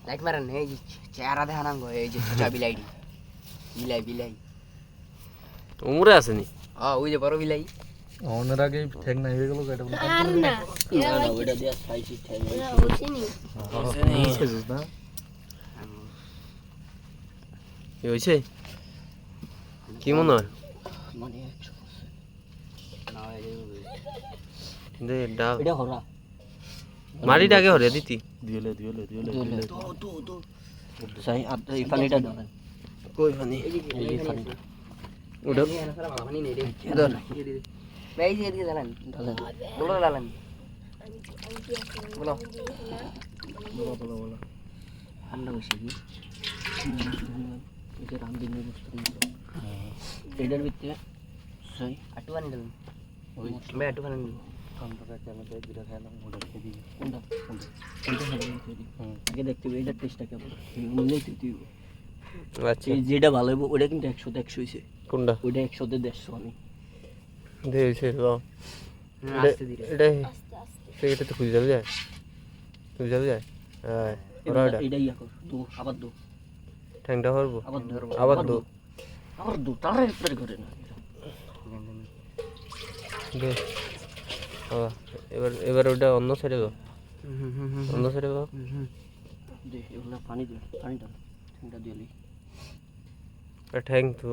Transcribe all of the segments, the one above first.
light মারেন এই যে চেহারা দেখা নাঙ্গ এই যে ছোটা বিলাইডি বিলাই উমরে আসেনি ওই যে বড় বিলাই অনের আগে ঠেক নাই হয়ে গেল এটা বলে আর না ওইটা দিয়া খাইছি ঠেক বুঝিনি না কি হয়েছে কি মনে হয় মানে না দে ডাক এটা হরা মাটিটাকে হরে দিতি দিলে তো সাই আপ এই পানিটা দাও কই পানি এই পানিটা ওটা এই না সারা পানি নেই রে দাও ভাই যে এদিকে জানেন বলো লালান বলো ঠান্ডা বসে কি এই যে রামদিন বস্তু এটার ভিতরে সই আটু পানি দেবেন ওই ভাই আটু পানি দেবেন ঠান্ডা কেমন দেয় দুটো খেলাম ওটা খেয়ে দিবি কোনটা আগে দেখতে হবে এটার টেস্টটা কেমন মনেই তুই আচ্ছা যেটা ভালো হবে ওটা কিন্তু 100 তে 100 হইছে কোনটা ওইটা 100 তে 150 আমি দে হয়েছে আস্তে ধীরে এটা আস্তে আস্তে এটা তো খুঁজে যাবে যায় হ্যাঁ ওরা এটা এইটা ইয়া কর দো আবার দো ঠ্যাংটা হরবো আবার আবার দো তারে একবার করে না দে এবার ওটা অন্য সাইডে গো অন্য সাইডে গো দে এগুলা পানি দে পানি দাও ঠান্ডা দিলি ঠ্যাং তো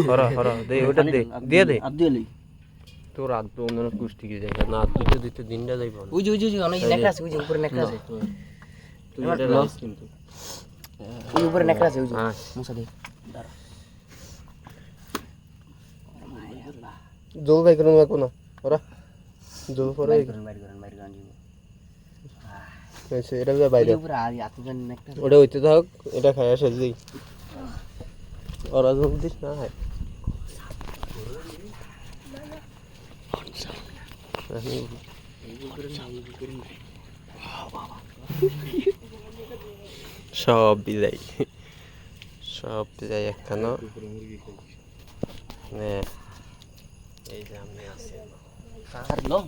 হরা দে ওটা দে দিয়ে দে আর দিলি তোর আদ তো অন্য কুষ্টি কি যায় না তুই দিতে দিনটা যাইব ওই যে অনেক নেকড়া আছে ওই যে উপরে নেকড়া আছে তুই এটা লস কিন্তু ওই উপরে নেকড়া আছে ওই যে হ্যাঁ মুসা দে দাঁড়া জল ভাই কোন না ওরা জল পরে বাইরে করেন আচ্ছা এটা বাইরে উপরে আর আতুগান নেকড়া ওটা হইতে থাক এটা খাই আসে দিই ওরা জল দিস না হয় সব বিদায় একখানো এই যে আমি আছি আর লং